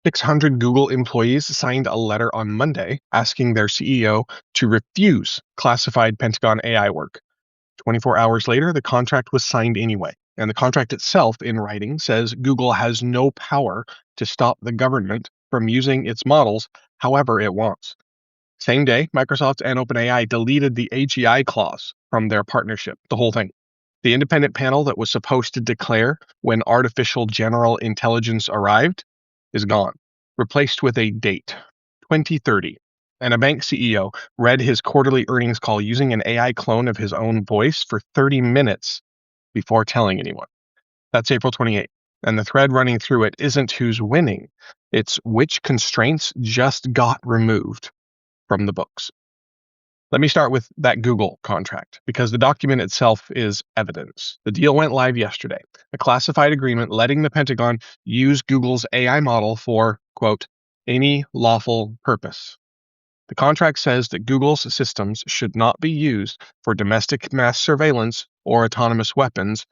600 Google employees signed a letter on Monday asking their CEO to refuse classified Pentagon AI work. 24 hours later, the contract was signed anyway. And the contract itself, in writing, says Google has no power to stop the government from using its models however it wants. Same day, Microsoft and OpenAI deleted the AGI clause from their partnership, the whole thing. The independent panel that was supposed to declare when artificial general intelligence arrived is gone, replaced with a date, 2030. And a bank CEO read his quarterly earnings call using an AI clone of his own voice for 30 minutes before telling anyone. That's April 28th. And the thread running through it isn't who's winning, it's which constraints just got removed from the books. Let me start with that Google contract, because the document itself is evidence. The deal went live yesterday, a classified agreement letting the Pentagon use Google's AI model for, quote, any lawful purpose. The contract says that Google's systems should not be used for domestic mass surveillance or autonomous weapons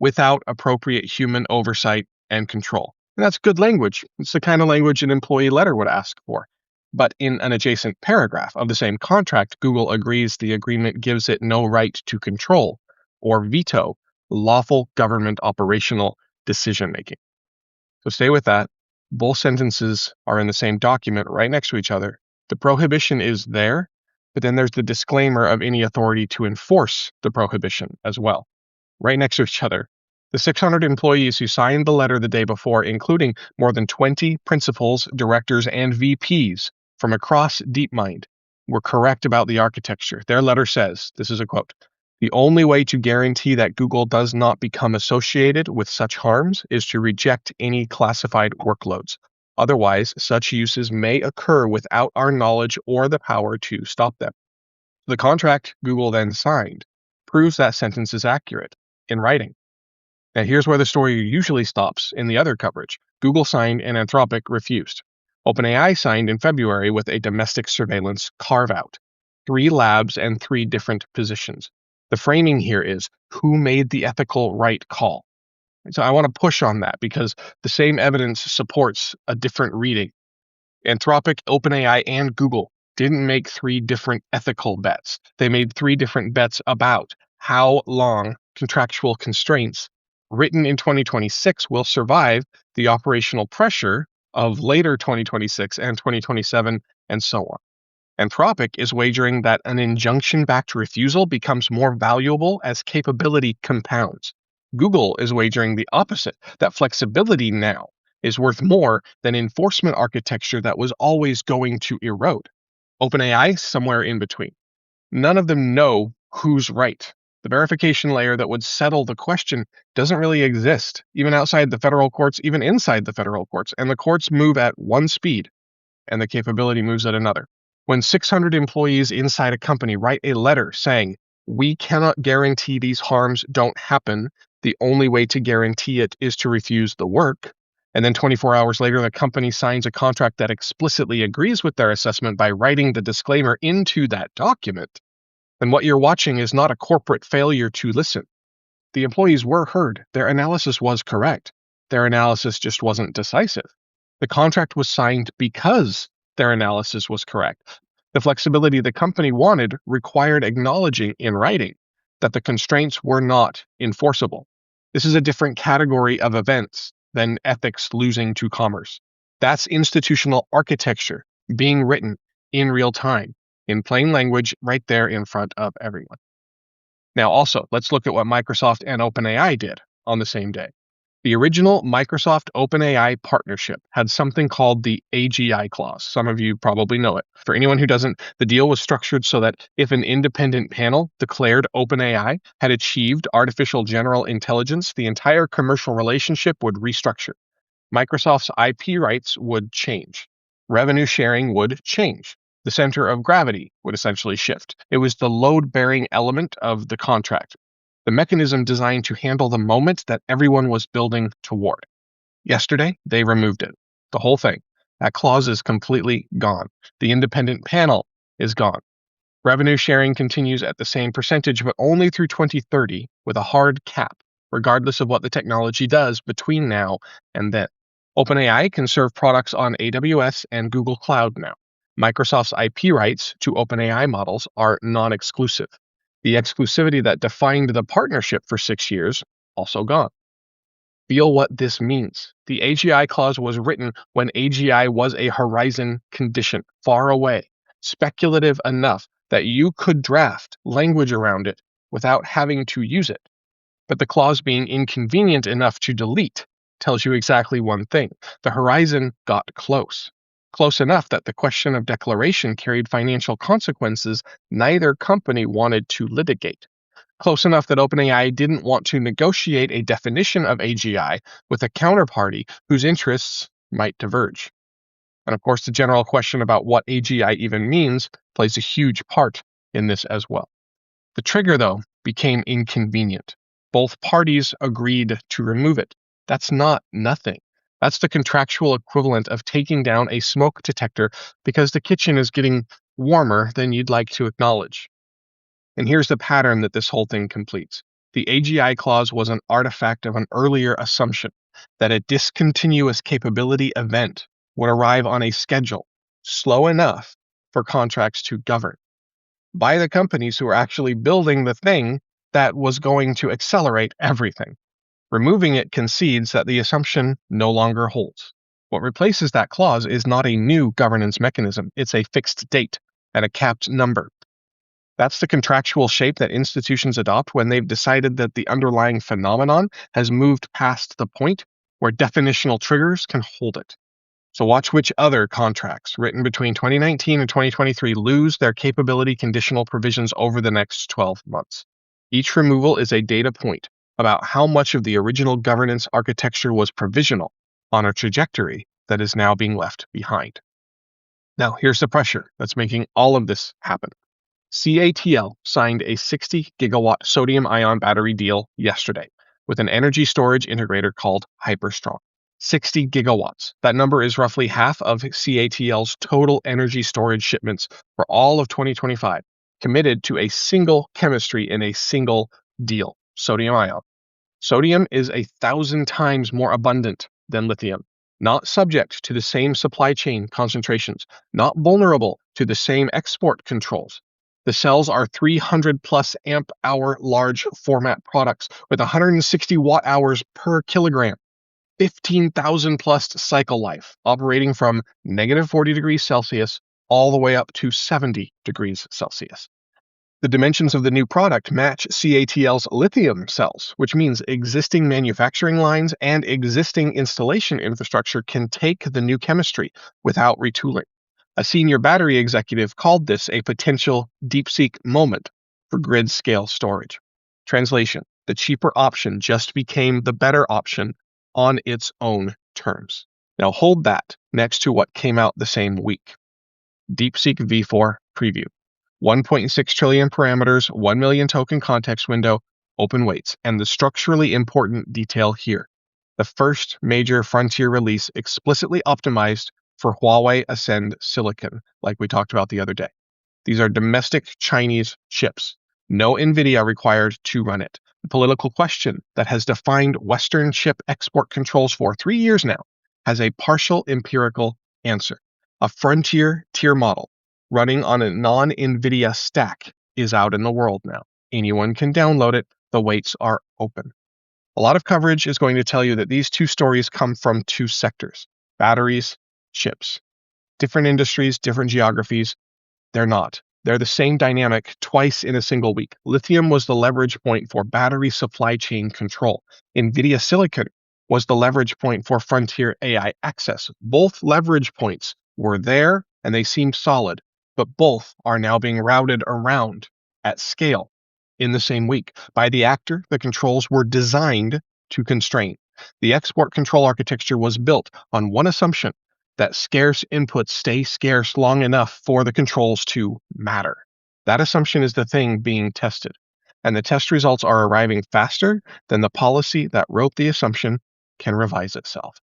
without appropriate human oversight and control. And that's good language. It's the kind of language an employee letter would ask for. But in an adjacent paragraph of the same contract, Google agrees the agreement gives it no right to control or veto lawful government operational decision-making. So stay with that. Both sentences are in the same document right next to each other. The prohibition is there, but then there's the disclaimer of any authority to enforce the prohibition as well, right next to each other. The 600 employees who signed the letter the day before, including more than 20 principals, directors, and VPs from across DeepMind, were correct about the architecture. Their letter says, this is a quote, the only way to guarantee that Google does not become associated with such harms is to reject any classified workloads. Otherwise, such uses may occur without our knowledge or the power to stop them. The contract Google then signed proves that sentence is accurate in writing. Now, here's where the story usually stops in the other coverage. Google signed and Anthropic refused. OpenAI signed in February with a domestic surveillance carve-out, 3 labs and 3 different positions. The framing here is who made the ethical right call. So I want to push on that because the same evidence supports a different reading. Anthropic, OpenAI, and Google didn't make 3 different ethical bets. They made 3 different bets about how long contractual constraints written in 2026 will survive the operational pressure of later 2026 and 2027, and so on. Anthropic is wagering that an injunction-backed refusal becomes more valuable as capability compounds. Google is wagering the opposite, that flexibility now is worth more than enforcement architecture that was always going to erode. OpenAI, somewhere in between. None of them know who's right. The verification layer that would settle the question doesn't really exist, even outside the federal courts, even inside the federal courts. And the courts move at one speed, and the capability moves at another. When 600 employees inside a company write a letter saying, we cannot guarantee these harms don't happen, the only way to guarantee it is to refuse the work, and then 24 hours later, the company signs a contract that explicitly agrees with their assessment by writing the disclaimer into that document, then what you're watching is not a corporate failure to listen. The employees were heard. Their analysis was correct. Their analysis just wasn't decisive. The contract was signed because their analysis was correct. The flexibility the company wanted required acknowledging in writing that the constraints were not enforceable. This is a different category of events than ethics losing to commerce. That's institutional architecture being written in real time, in plain language, right there in front of everyone. Now, also, let's look at what Microsoft and OpenAI did on the same day. The original Microsoft-OpenAI partnership had something called the AGI clause. Some of you probably know it. For anyone who doesn't, the deal was structured so that if an independent panel declared OpenAI had achieved artificial general intelligence, the entire commercial relationship would restructure. Microsoft's IP rights would change. Revenue sharing would change. The center of gravity would essentially shift. It was the load-bearing element of the contract, the mechanism designed to handle the moment that everyone was building toward. Yesterday, they removed it. The whole thing. That clause is completely gone. The independent panel is gone. Revenue sharing continues at the same percentage, but only through 2030 with a hard cap, regardless of what the technology does between now and then. OpenAI can serve products on AWS and Google Cloud now. Microsoft's IP rights to OpenAI models are non exclusive. The exclusivity that defined the partnership for 6 years also gone. Feel what this means. The AGI clause was written when AGI was a horizon condition, far away, speculative enough that you could draft language around it without having to use it. But the clause being inconvenient enough to delete tells you exactly one thing. The horizon got close. Close enough that the question of declaration carried financial consequences neither company wanted to litigate. Close enough that OpenAI didn't want to negotiate a definition of AGI with a counterparty whose interests might diverge. And of course, the general question about what AGI even means plays a huge part in this as well. The trigger, though, became inconvenient. Both parties agreed to remove it. That's not nothing. That's the contractual equivalent of taking down a smoke detector because the kitchen is getting warmer than you'd like to acknowledge. And here's the pattern that this whole thing completes. The AGI clause was an artifact of an earlier assumption that a discontinuous capability event would arrive on a schedule slow enough for contracts to govern by the companies who are actually building the thing that was going to accelerate everything. Removing it concedes that the assumption no longer holds. What replaces that clause is not a new governance mechanism, it's a fixed date and a capped number. That's the contractual shape that institutions adopt when they've decided that the underlying phenomenon has moved past the point where definitional triggers can hold it. So watch which other contracts written between 2019 and 2023 lose their capability conditional provisions over the next 12 months. Each removal is a data point about how much of the original governance architecture was provisional on a trajectory that is now being left behind. Now, here's the pressure that's making all of this happen. CATL signed a 60 gigawatt sodium ion battery deal yesterday with an energy storage integrator called HyperStrong. 60 gigawatts. That number is roughly half of CATL's total energy storage shipments for all of 2025, committed to a single chemistry in a single deal, sodium ion. Sodium is 1,000 times more abundant than lithium, not subject to the same supply chain concentrations, not vulnerable to the same export controls. The cells are 300 plus amp hour large format products with 160 watt hours per kilogram, 15,000 plus cycle life, operating from negative 40 degrees Celsius all the way up to 70 degrees Celsius. The dimensions of the new product match CATL's lithium cells, which means existing manufacturing lines and existing installation infrastructure can take the new chemistry without retooling. A senior battery executive called this a potential DeepSeek moment for grid-scale storage. Translation: the cheaper option just became the better option on its own terms. Now hold that next to what came out the same week. DeepSeek V4 preview. 1.6 trillion parameters, 1 million token context window, open weights, and the structurally important detail here. The first major frontier release explicitly optimized for Huawei Ascend silicon, like we talked about the other day. These are domestic Chinese chips. No NVIDIA required to run it. The political question that has defined Western chip export controls for 3 years now has a partial empirical answer. A frontier tier model running on a non-NVIDIA stack is out in the world now. Anyone can download it. The weights are open. A lot of coverage is going to tell you that these two stories come from two sectors: batteries, chips. Different industries, different geographies. They're not. They're the same dynamic twice in a single week. Lithium was the leverage point for battery supply chain control. NVIDIA Silicon was the leverage point for frontier AI access. Both leverage points were there and they seemed solid, but both are now being routed around at scale in the same week by the actor the controls were designed to constrain. The export control architecture was built on one assumption: that scarce inputs stay scarce long enough for the controls to matter. That assumption is the thing being tested, and the test results are arriving faster than the policy that wrote the assumption can revise itself.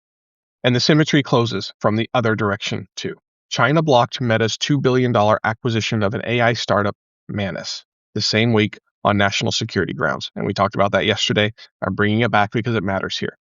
And the symmetry closes from the other direction, too. China blocked Meta's $2 billion acquisition of an AI startup, Manus, the same week on national security grounds. And we talked about that yesterday. I'm bringing it back because it matters here.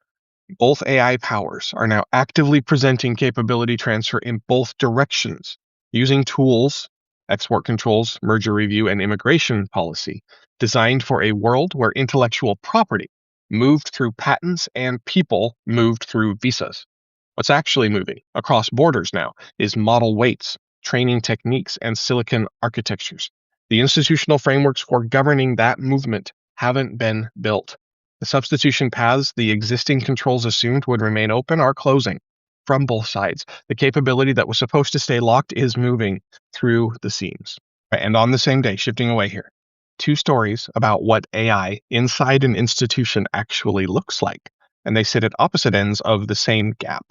Both AI powers are now actively presenting capability transfer in both directions, using tools, export controls, merger review, and immigration policy designed for a world where intellectual property moved through patents and people moved through visas. What's actually moving across borders now is model weights, training techniques, and silicon architectures. The institutional frameworks for governing that movement haven't been built. The substitution paths the existing controls assumed would remain open are closing from both sides. The capability that was supposed to stay locked is moving through the seams. And on the same day, shifting away here, two stories about what AI inside an institution actually looks like, and they sit at opposite ends of the same gap.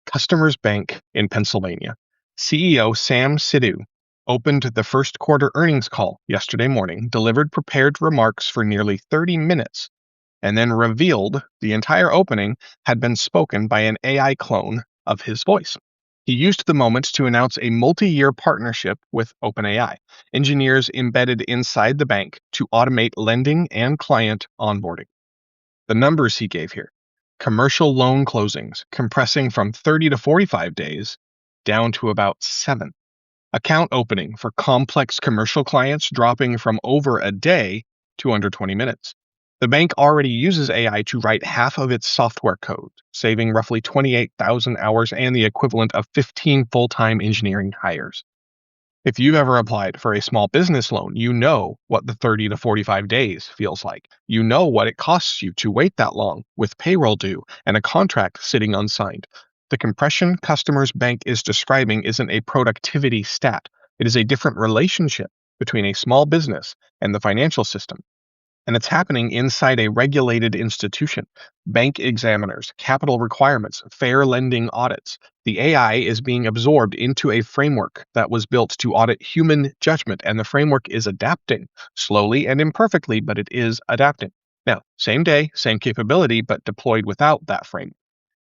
Customers Bank in Pennsylvania. CEO Sam Sidhu opened the first quarter earnings call yesterday morning, delivered prepared remarks for nearly 30 minutes, and then revealed the entire opening had been spoken by an AI clone of his voice. He used the moment to announce a multi-year partnership with OpenAI, engineers embedded inside the bank to automate lending and client onboarding. The numbers he gave here: commercial loan closings compressing from 30 to 45 days down to about 7. Account opening for complex commercial clients dropping from over a day to under 20 minutes. The bank already uses AI to write half of its software code, saving roughly 28,000 hours and the equivalent of 15 full-time engineering hires. If you've ever applied for a small business loan, you know what the 30 to 45 days feels like. You know what it costs you to wait that long with payroll due and a contract sitting unsigned. The compression Customers Bank is describing isn't a productivity stat. It is a different relationship between a small business and the financial system. And it's happening inside a regulated institution. Bank examiners, capital requirements, fair lending audits. The AI is being absorbed into a framework that was built to audit human judgment, and the framework is adapting, slowly and imperfectly, but it is adapting. Now, same day, same capability, but deployed without that framework.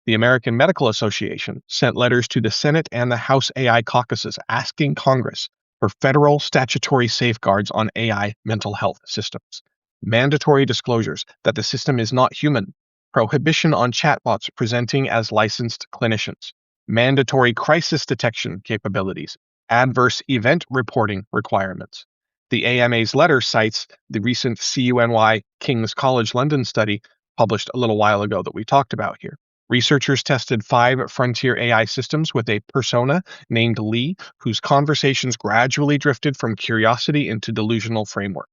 The American Medical Association sent letters to the Senate and the House AI caucuses asking Congress for federal statutory safeguards on AI mental health systems. Mandatory disclosures that the system is not human, prohibition on chatbots presenting as licensed clinicians, mandatory crisis detection capabilities, adverse event reporting requirements. The AMA's letter cites the recent CUNY King's College London study published a little while ago that we talked about here. Researchers tested 5 frontier AI systems with a persona named Lee, whose conversations gradually drifted from curiosity into delusional framework.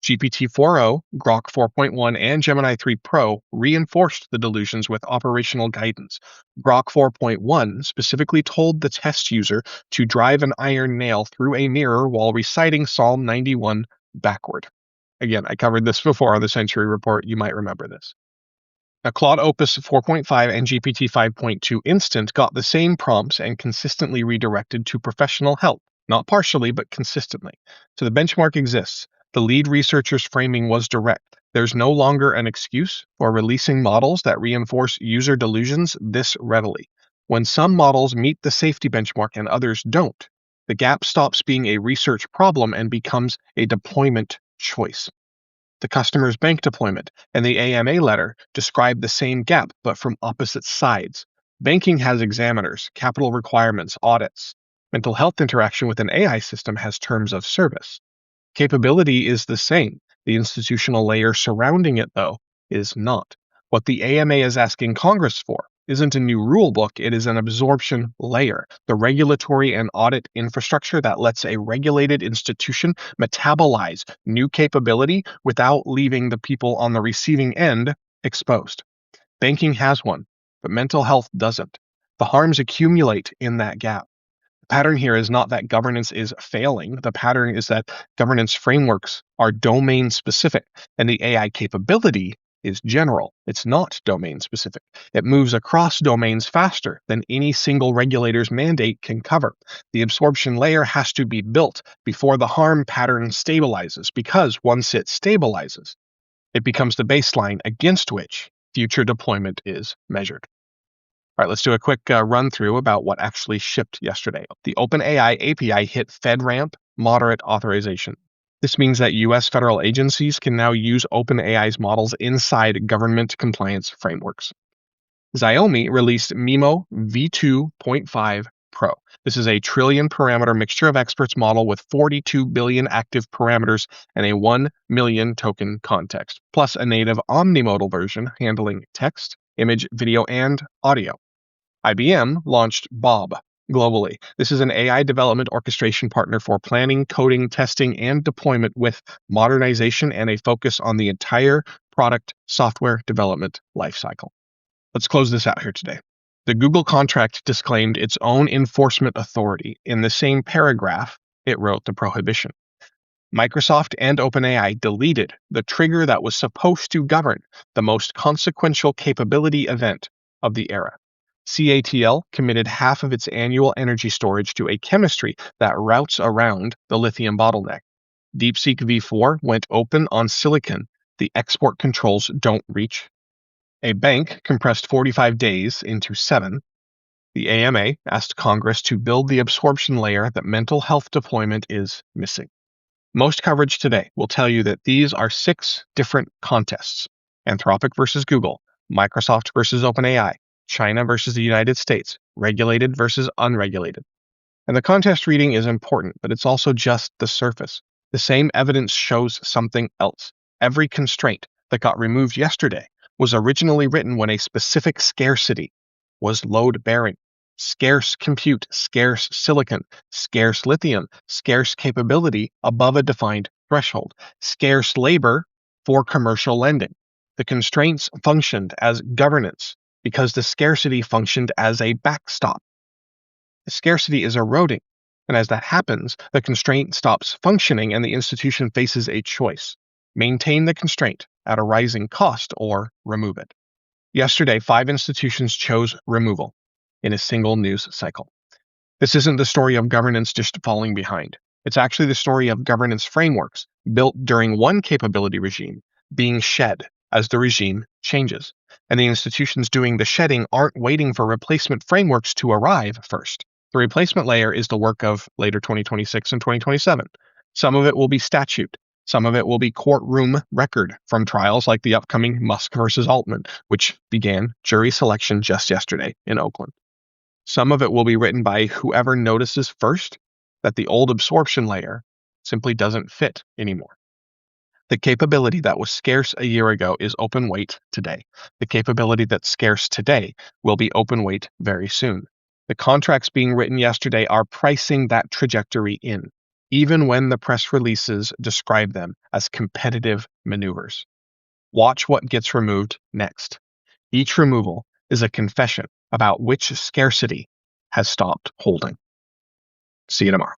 GPT-4o, Grok 4.1, and Gemini 3 Pro reinforced the delusions with operational guidance. Grok 4.1 specifically told the test user to drive an iron nail through a mirror while reciting Psalm 91 backward. Again, I covered this before on the Century Report. You might remember this. Now, Claude Opus 4.5 and GPT 5.2 Instant got the same prompts and consistently redirected to professional help, not partially, but consistently. So the benchmark exists. The lead researcher's framing was direct. There's no longer an excuse for releasing models that reinforce user delusions this readily. When some models meet the safety benchmark and others don't, the gap stops being a research problem and becomes a deployment choice. The Customers Bank deployment and the AMA letter describe the same gap, but from opposite sides. Banking has examiners, capital requirements, audits. Mental health interaction with an AI system has terms of service. Capability is the same. The institutional layer surrounding it, though, is not. What the AMA is asking Congress for isn't a new rule book, it is an absorption layer, the regulatory and audit infrastructure that lets a regulated institution metabolize new capability without leaving the people on the receiving end exposed. Banking has one, but mental health doesn't. The harms accumulate in that gap. The pattern here is not that governance is failing. The pattern is that governance frameworks are domain specific, and the AI capability is general. It's not domain specific. It moves across domains faster than any single regulator's mandate can cover. The absorption layer has to be built before the harm pattern stabilizes, because once it stabilizes, it becomes the baseline against which future deployment is measured. All right, let's do a quick run through about what actually shipped yesterday. The OpenAI API hit FedRAMP moderate authorization. This means that U.S. federal agencies can now use OpenAI's models inside government compliance frameworks. Xiaomi released MIMO V2.5 Pro. This is a trillion parameter mixture of experts model with 42 billion active parameters and a 1 million token context, plus a native omnimodal version handling text, image, video, and audio. IBM launched Bob globally. This is an AI development orchestration partner for planning, coding, testing, and deployment with modernization and a focus on the entire product software development lifecycle. Let's close this out here today. The Google contract disclaimed its own enforcement authority. In the same paragraph, it wrote the prohibition. Microsoft and OpenAI deleted the trigger that was supposed to govern the most consequential capability event of the era. CATL committed half of its annual energy storage to a chemistry that routes around the lithium bottleneck. DeepSeek V4 went open on silicon the export controls don't reach. A bank compressed 45 days into 7. The AMA asked Congress to build the absorption layer that mental health deployment is missing. Most coverage today will tell you that these are 6 different contests: Anthropic versus Google, Microsoft versus OpenAI, China versus the United States, regulated versus unregulated. And the contest reading is important, but it's also just the surface. The same evidence shows something else. Every constraint that got removed yesterday was originally written when a specific scarcity was load-bearing. Scarce compute, scarce silicon, scarce lithium, scarce capability above a defined threshold, scarce labor for commercial lending. The constraints functioned as governance because the scarcity functioned as a backstop. The scarcity is eroding, and as that happens, the constraint stops functioning and the institution faces a choice: maintain the constraint at a rising cost or remove it. Yesterday, 5 institutions chose removal in a single news cycle. This isn't the story of governance just falling behind. It's actually the story of governance frameworks built during one capability regime being shed as the regime changes. And the institutions doing the shedding aren't waiting for replacement frameworks to arrive first. The replacement layer is the work of later 2026 and 2027. Some of it will be statute. Some of it will be courtroom record from trials like the upcoming Musk versus Altman, which began jury selection just yesterday in Oakland. Some of it will be written by whoever notices first that the old absorption layer simply doesn't fit anymore. The capability that was scarce a year ago is open weight today. The capability that's scarce today will be open weight very soon. The contracts being written yesterday are pricing that trajectory in, even when the press releases describe them as competitive maneuvers. Watch what gets removed next. Each removal is a confession about which scarcity has stopped holding. See you tomorrow.